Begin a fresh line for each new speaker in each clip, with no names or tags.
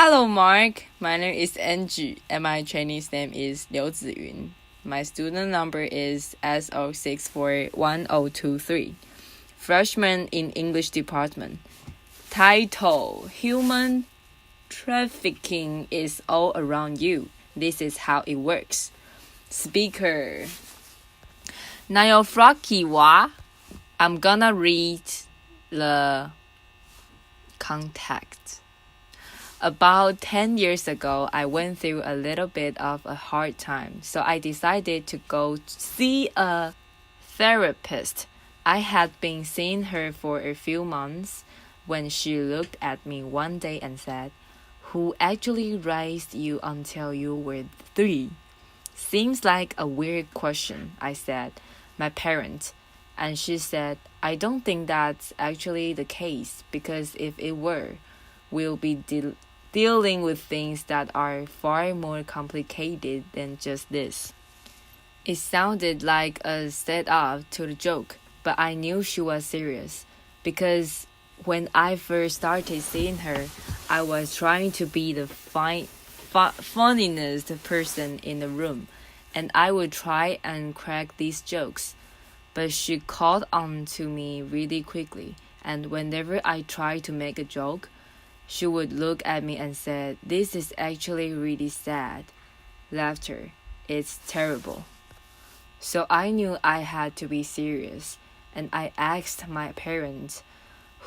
Hello, Mark. My name is Angie, and my Chinese name is Liu Ziyun. My student number is SO641023. Freshman in English department. Title: Human trafficking is all around you. This is how it works. Speaker: Thrupkaew. I'm gonna read the context. About 10 years ago, I went through a little bit of a hard time, so I decided to go see a therapist. I had been seeing her for a few months when she looked at me one day and said, "Who actually raised you until you were 3? Seems like a weird question," I said. "My parents." And she said, "I don't think that's actually the case, because if it were, we'll be dealing with things that are far more complicated than just this." It sounded like a setup to the joke, but I knew she was serious, because when I first started seeing her, I was trying to be the funniest person in the room, and I would try and crack these jokes. But she caught on to me really quickly, and whenever I tried to make a joke, she would look at me and said, "This is actually really sad. Laughter. It's terrible." So I knew I had to be serious, and I asked my parents,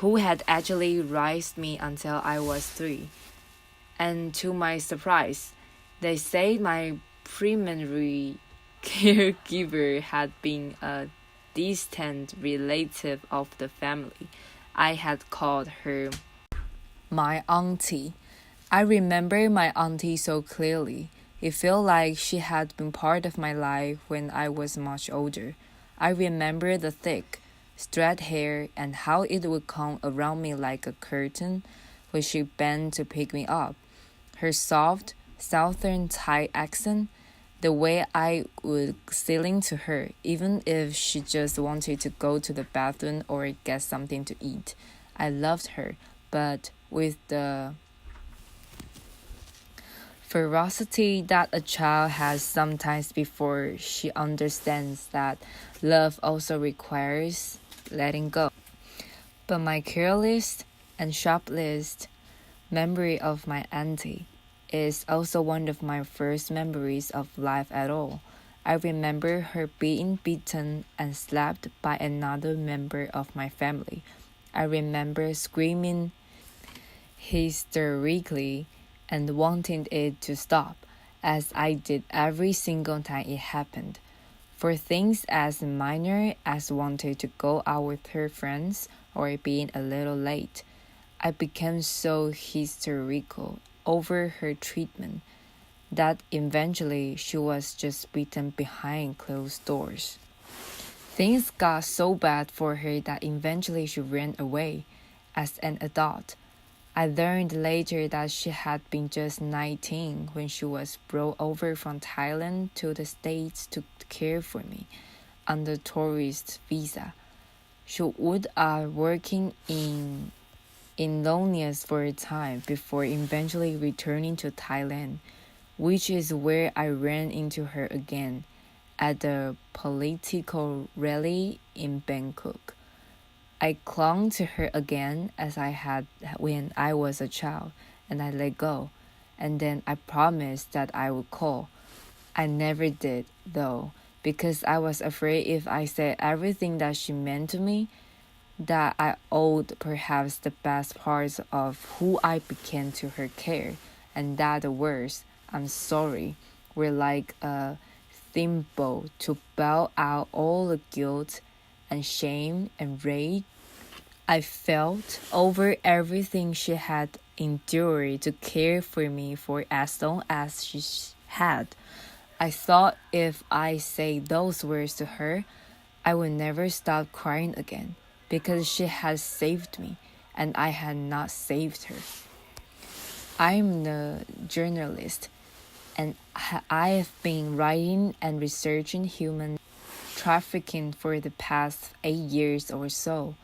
who had actually raised me until I was 3. And to my surprise, they said my primary caregiver had been a distant relative of the family. I had called her my auntie. I remember my auntie so clearly. It felt like she had been part of my life when I was much older. I remember the thick, straight hair and how it would come around me like a curtain when she bent to pick me up. Her soft, southern Thai accent, the way I would sing to her, even if she just wanted to go to the bathroom or get something to eat. I loved her, but with the ferocity that a child has sometimes before she understands that love also requires letting go. But my careless and shopless memory of my auntie is also one of my first memories of life at all. I remember her being beaten and slapped by another member of my family. I remember screaming hysterically and wanting it to stop, as I did every single time it happened. For things as minor as wanting to go out with her friends or being a little late, I became so hysterical over her treatment that eventually she was just beaten behind closed doors. Things got so bad for her that eventually she ran away. As an adult, I learned later that she had been just 19 when she was brought over from Thailand to the States to care for me on the tourist visa. She would working in Laos for a time before eventually returning to Thailand, which is where I ran into her again at a political rally in Bangkok. I clung to her again as I had when I was a child, and I let go, and then I promised that I would call. I never did, though, because I was afraid if I said everything that she meant to me, that I owed perhaps the best parts of who I became to her care, and that the words, "I'm sorry," were like a thimble to bail out all the guilt and shame and rage I felt over everything she had endured to care for me for as long as she had. I thought if I say those words to her, I would never stop crying again, because she had saved me and I had not saved her. I'm a journalist, and I have been writing and researching human trafficking for the past 8 years or so.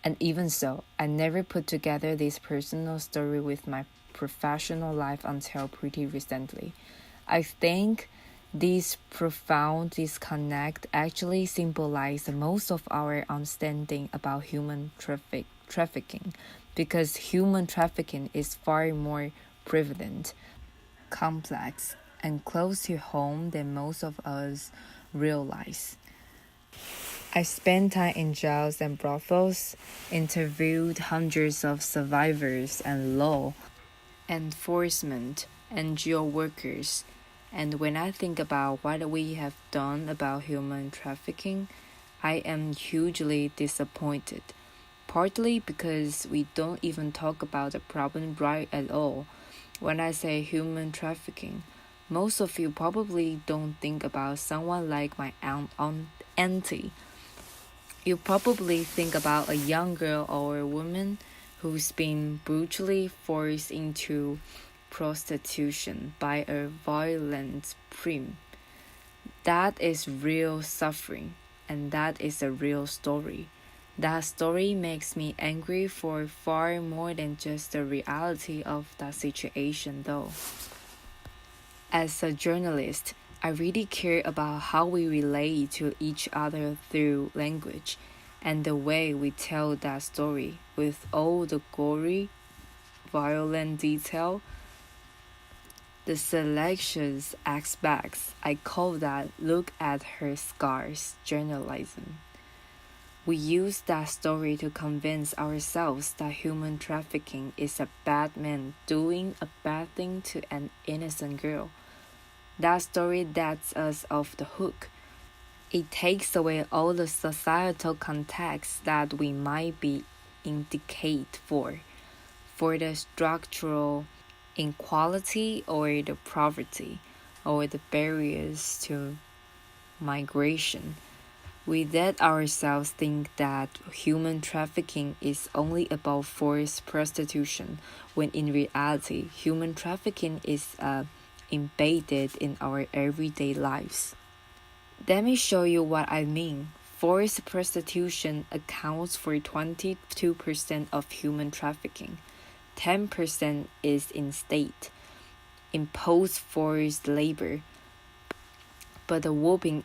And even so, I never put together this personal story with my professional life until pretty recently. I think this profound disconnect actually symbolizes most of our understanding about human trafficking, because human trafficking is far more prevalent, complex, and close to home than most of us realize. I spent time in jails and brothels, interviewed hundreds of survivors and law enforcement, NGO workers, and when I think about what we have done about human trafficking, I am hugely disappointed. Partly because we don't even talk about the problem right at all. When I say human trafficking, most of you probably don't think about someone like my auntie. You probably think about a young girl or a woman who's been brutally forced into prostitution by a violent pimp. That is real suffering, and that is a real story. That story makes me angry for far more than just the reality of that situation, though. As a journalist, I really care about how we relate to each other through language and the way we tell that story with all the gory, violent detail. The selections aspects, I call that look at her scars journalism. We use that story to convince ourselves that human trafficking is a bad man doing a bad thing to an innocent girl. That story lets us off the hook. It takes away all the societal context that we might be indicate for the structural inequality or the poverty or the barriers to migration. We let ourselves think that human trafficking is only about forced prostitution, when in reality, human trafficking is embedded in our everyday lives. Let me show you what I mean. Forced prostitution accounts for 22% of human trafficking. 10% is in state, imposed forced labor, but a whopping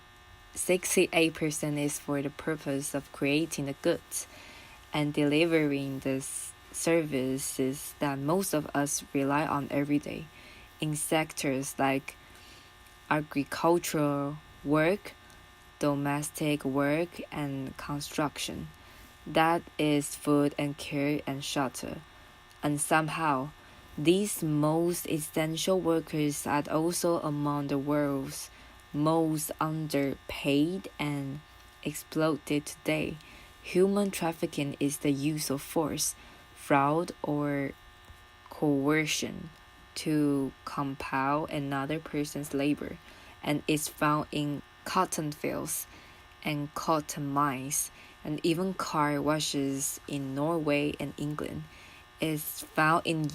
68% is for the purpose of creating the goods and delivering the services that most of us rely on every day in sectors like agricultural work, domestic work, and construction. That is food and care and shelter. And somehow, these most essential workers are also among the world's most underpaid and exploited today. Human trafficking is the use of force, fraud, or coercion to compel another person's labor, and is found in cotton fields and cotton mines, and even car washes in Norway and England. It's found in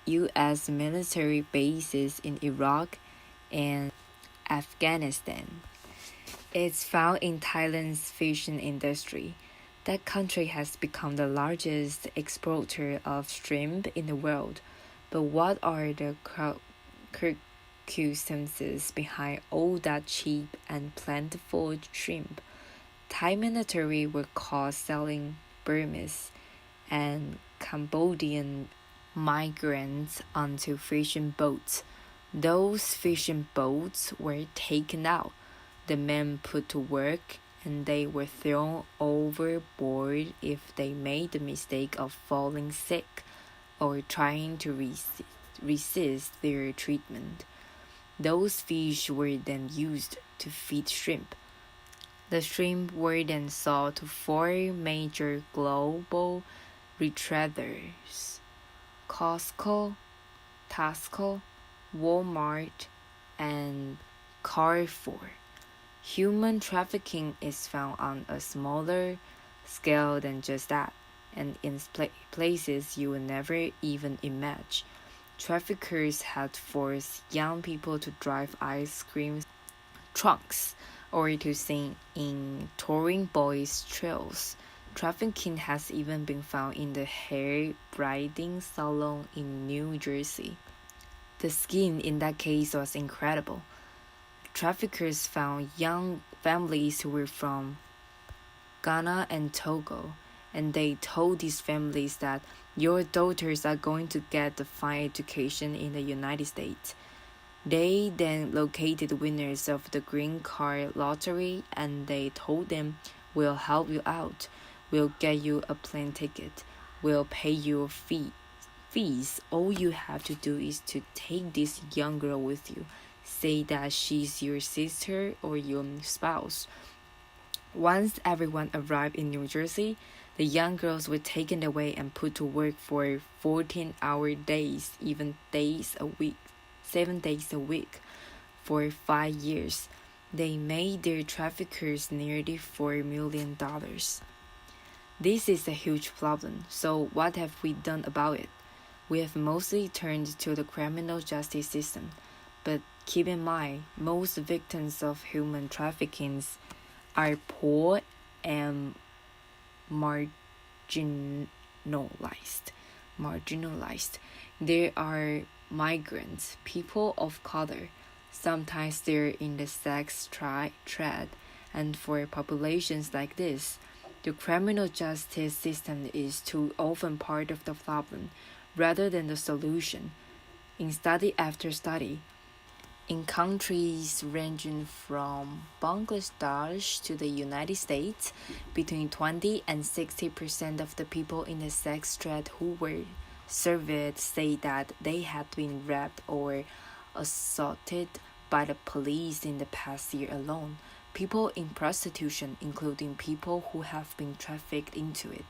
U.S. military bases in Iraq and Afghanistan. It's found in Thailand's fishing industry. That country has become the largest exporter of shrimp in the world. But what are the circumstances behind all that cheap and plentiful shrimp? Thai military were caught selling Burmese and Cambodian migrants onto fishing boats. Those fishing boats were taken out, the men put to work, and they were thrown overboard if they made the mistake of falling sick or trying to resist their treatment. Those fish were then used to feed shrimp. The shrimp were then sold to four major global retailers: Costco, Tesco, Walmart, and Carrefour. Human trafficking is found on a smaller scale than just that, and in places you would never even imagine. Traffickers had forced young people to drive ice cream trucks or to sing in touring boys' trails Trafficking has even been found in the hair braiding salon in New Jersey. The scheme in that case was incredible. Traffickers found young families who were from Ghana and Togo, and they told these families that your daughters are going to get a fine education in the United States. They then located winners of the green card lottery and they told them, we'll help you out, we'll get you a plane ticket, we'll pay you fees. All you have to do is to take this young girl with you. Say that she's your sister or your spouse. Once everyone arrived in New Jersey, the young girls were taken away and put to work for 14-hour days, even days a week, 7 days a week, for 5 years. They made their traffickers nearly $4 million. This is a huge problem, so what have we done about it? We have mostly turned to the criminal justice system, but keep in mind, most victims of human trafficking are poor and marginalized. They are migrants, people of color. Sometimes they're in the sex trade, and for populations like this, the criminal justice system is too often part of the problem rather than the solution. In study after study, in countries ranging from Bangladesh to the United States, between 20 and 60% of the people in the sex trade who were surveyed say that they had been raped or assaulted by the police in the past year alone. People in prostitution, including people who have been trafficked into it,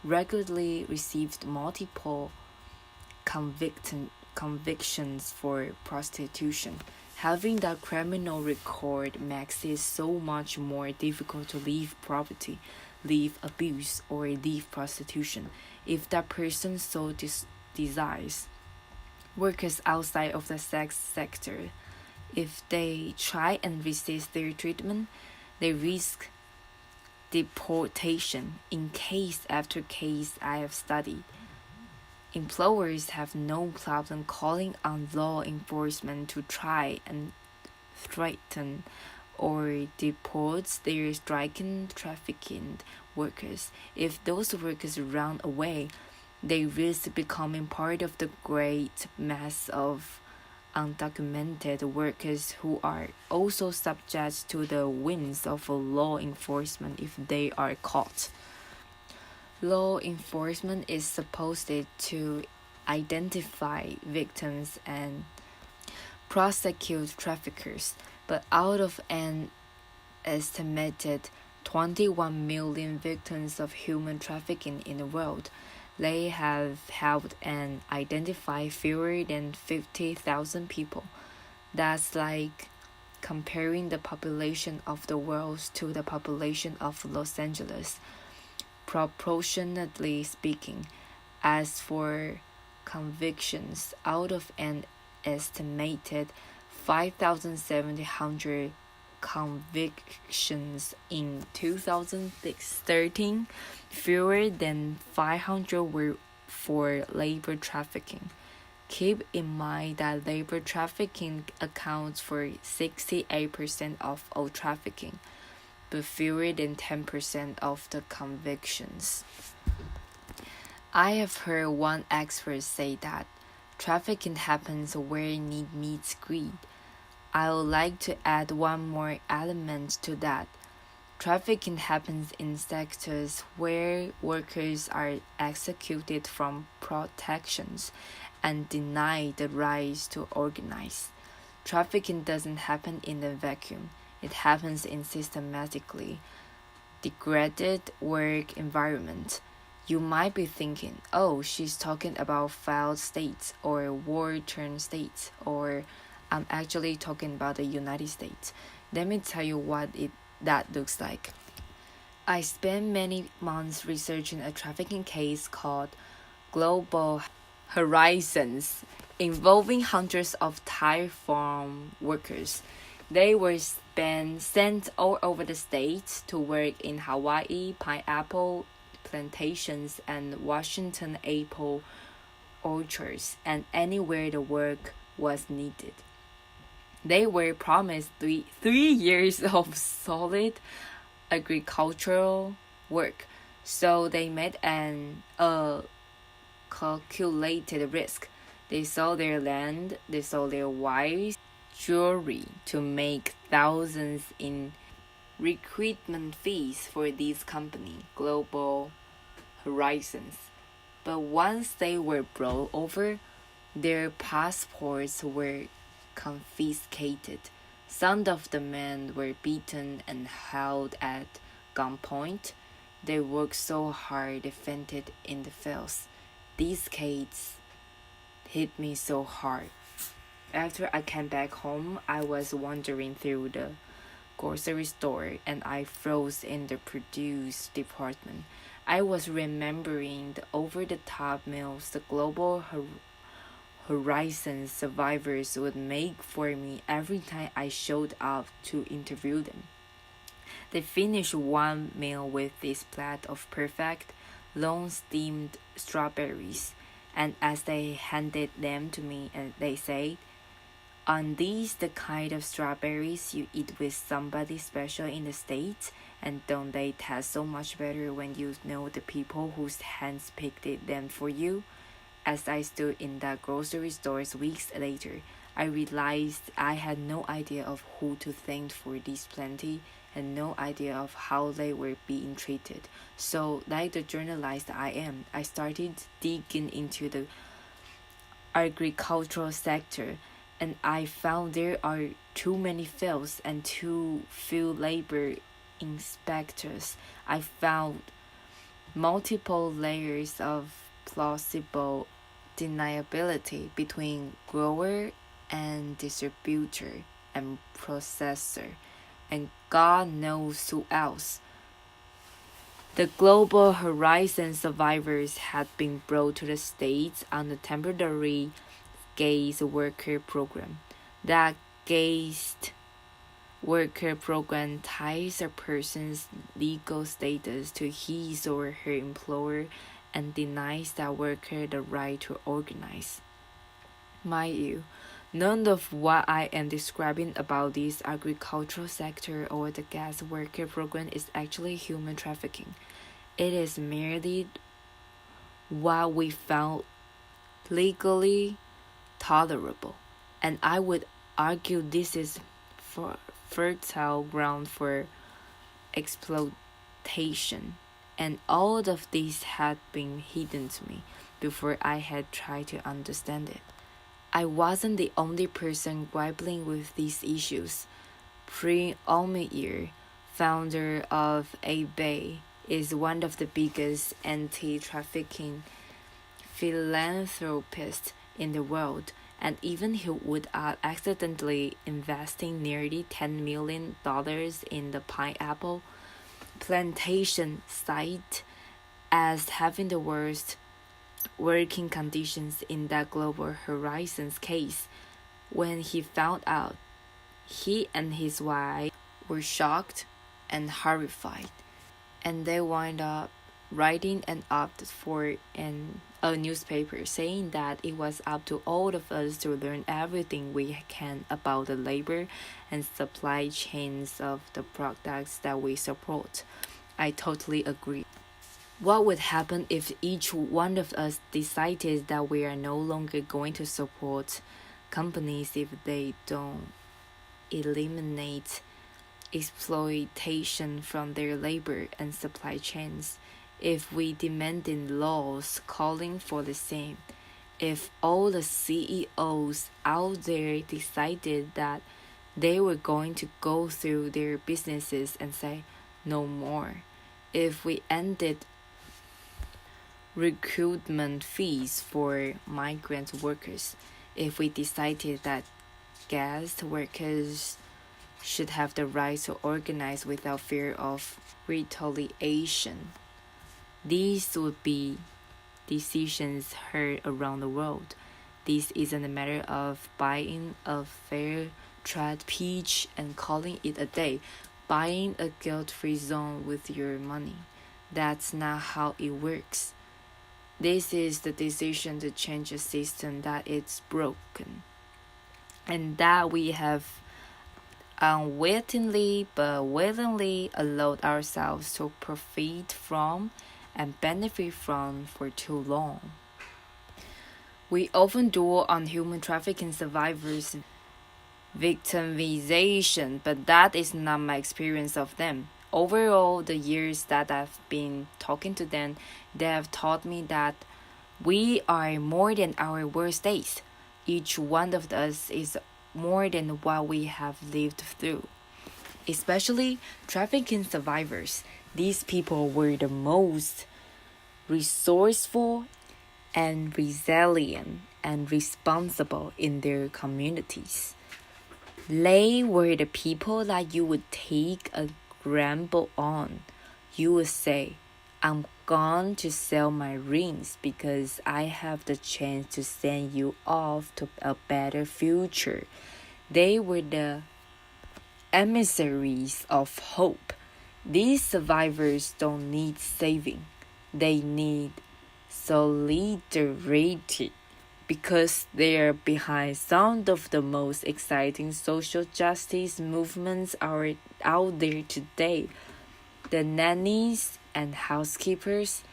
regularly received multiple convictions for prostitution. Having that criminal record makes it so much more difficult to leave poverty, leave abuse, or leave prostitution if that person so desires. Workers outside of the sex sector, if they try and resist their treatment, they risk deportation in case after case I have studied. Employers have no problem calling on law enforcement to try and threaten or deport their striking trafficking workers. If those workers run away, they risk becoming part of the great mass of undocumented workers who are also subject to the whims of law enforcement if they are caught. Law enforcement is supposed to identify victims and prosecute traffickers, but out of an estimated 21 million victims of human trafficking in the world, they have helped and identified fewer than 50,000 people. That's like comparing the population of the world to the population of Los Angeles, proportionately speaking. As for convictions, out of an estimated 5,700 convictions in 2013, fewer than 500 were for labor trafficking. Keep in mind that labor trafficking accounts for 68% of all trafficking, but fewer than 10% of the convictions. I have heard one expert say that trafficking happens where need meets greed. I would like to add one more element to that. Trafficking happens in sectors where workers are executed from protections and denied the right to organize. Trafficking doesn't happen in a vacuum. It happens in systematically degraded work environment. You might be thinking, oh, she's talking about failed states or war-torn states, or I'm actually talking about the United States. Let me tell you what that looks like. I spent many months researching a trafficking case called Global Horizons, involving hundreds of Thai farm workers. They were sent all over the states to work in Hawaii pineapple plantations and Washington apple orchards and anywhere the work was needed. They were promised three years of solid agricultural work, so they made a calculated risk. They sold their land, they sold their wives, jewelry to make thousands in recruitment fees for this company, Global Horizons. But once they were brought over, their passports were confiscated. Some of the men were beaten and held at gunpoint. They worked so hard they fainted in the fields. These cases hit me so hard. After I came back home, I was wandering through the grocery store and I froze in the produce department. I was remembering the over-the-top meals the Global Horizon survivors would make for me every time I showed up to interview them. They finished one meal with this plate of perfect, long-steamed strawberries, and as they handed them to me, they said, "Aren't these the kind of strawberries you eat with somebody special in the States? And don't they taste so much better when you know the people whose hands picked them for you?" As I stood in that grocery store weeks later, I realized I had no idea of who to thank for this plenty and no idea of how they were being treated. So, like the journalist I am, I started digging into the agricultural sector, and I found there are too many fields and too few labor inspectors. I found multiple layers of plausible deniability between grower and distributor and processor, and God knows who else. The Global Horizon survivors had been brought to the States on the temporary guest worker program. That guest worker program ties a person's legal status to his or her employer and denies that worker the right to organize. Mind you, none of what I am describing about this agricultural sector or the guest worker program is actually human trafficking. It is merely what we found legally tolerable, and I would argue this is fertile ground for exploitation, and all of this had been hidden to me before I had tried to understand it. I wasn't the only person grappling with these issues. Pri Omeir, founder of eBay, is one of the biggest anti-trafficking philanthropists in the world, and even he would accidentally investing nearly $10 million in the pineapple plantation site as having the worst working conditions in that Global Horizons case. When he found out, he and his wife were shocked and horrified, and they wound up writing an op for a newspaper saying that it was up to all of us to learn everything we can about the labor and supply chains of the products that we support. I totally agree. What would happen if each one of us decided that we are no longer going to support companies if they don't eliminate exploitation from their labor and supply chains? If we demanded laws calling for the same? If all the CEOs out there decided that they were going to go through their businesses and say, "No more"? If we ended recruitment fees for migrant workers? If we decided that guest workers should have the right to organize without fear of retaliation? These would be decisions heard around the world. This isn't a matter of buying a fair tread peach and calling it a day, buying a guilt-free zone with your money. That's not how it works. This is the decision to change a system that is broken, and that we have unwittingly but willingly allowed ourselves to profit from and benefit from for too long. We often dwell on human trafficking survivors' victimization, but that is not my experience of them. Overall, the years that I've been talking to them, they have taught me that we are more than our worst days. Each one of us is more than what we have lived through. Especially trafficking survivors. These people were the most resourceful and resilient and responsible in their communities. They were the people that you would take a gamble on. You would say, I'm going to sell my rings because I have the chance to send you off to a better future. They were the emissaries of hope. These survivors don't need saving. They need solidarity because they are behind some of the most exciting social justice movements are out there today. The nannies and housekeepers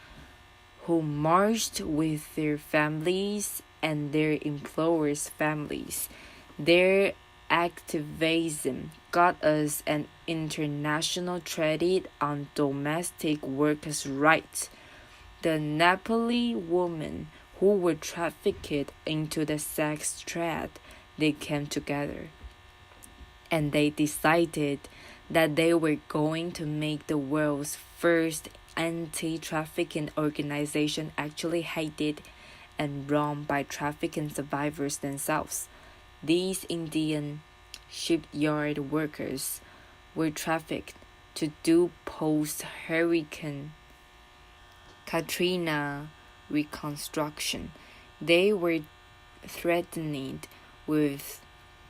who marched with their families and their employers' families. Their activism got us an international treaty on domestic workers' rights. The Nepali women who were trafficked into the sex trade, they came together and they decided that they were going to make the world's first anti-trafficking organization actually hated and run by trafficking survivors themselves. These Indian shipyard workers were trafficked to do post-Hurricane Katrina reconstruction. They were threatened with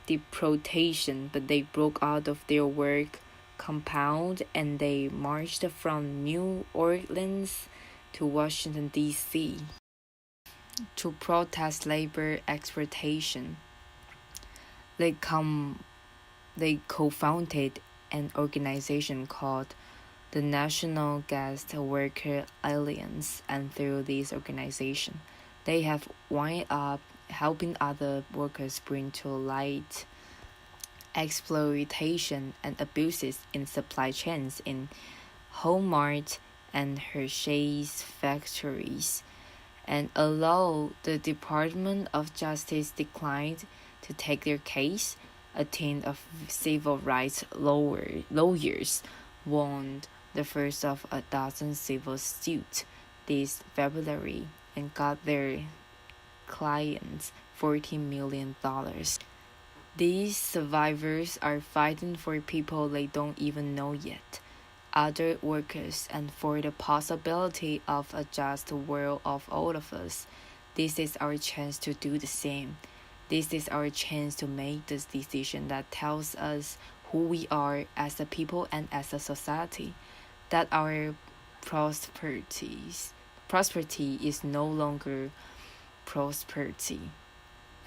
deportation, but they broke out of their work compound and they marched from New Orleans to Washington, D.C. to protest labor exploitation. They co-founded an organization called the National Guest Worker Alliance, and through this organization, they have wound up helping other workers bring to light exploitation and abuses in supply chains in Walmart and Hershey's factories. And although the Department of Justice declined to take their case, a team of civil rights lawyers won the first of a dozen civil suits this February and got their clients $14 million. These survivors are fighting for people they don't even know yet, other workers, and for the possibility of a just world of all of us. This is our chance to do the same. This is our chance to make this decision that tells us who we are as a people and as a society, that our prosperity is no longer prosperity.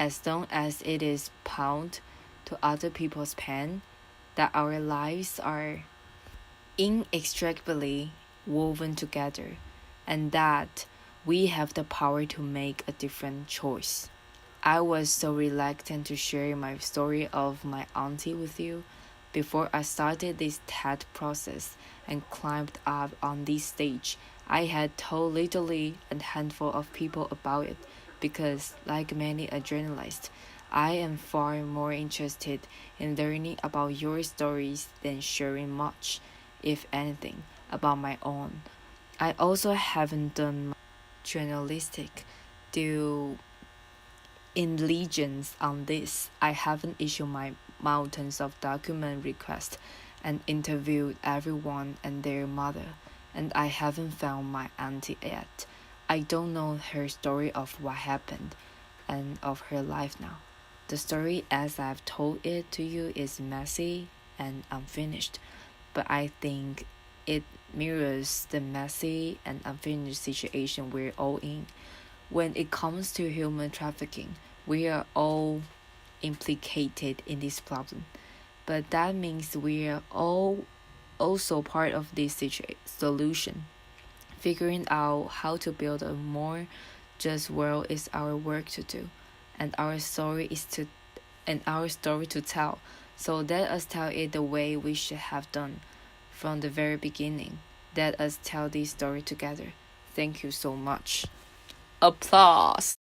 As long as it is bound to other people's pain, that our lives are inextricably woven together, and that we have the power to make a different choice. I was so reluctant to share my story of my auntie with you before I started this TED process and climbed up on this stage. I had told literally a handful of people about it because, like many journalists, I am far more interested in learning about your stories than sharing much, if anything, about my own. I also haven't done journalistic due diligence on this. I haven't issued my mountains of document requests and interviewed everyone and their mother, and I haven't found my auntie yet. I don't know her story of what happened and of her life now. The story as I've told it to you is messy and unfinished, but I think it mirrors the messy and unfinished situation we're all in. When it comes to human trafficking, we are all implicated in this problem, but that means we are all also part of this solution. Figuring out how to build a more just world is our work to do, and our story to tell. So let us tell it the way we should have done from the very beginning. Let us tell this story together. Thank you so much. Applause.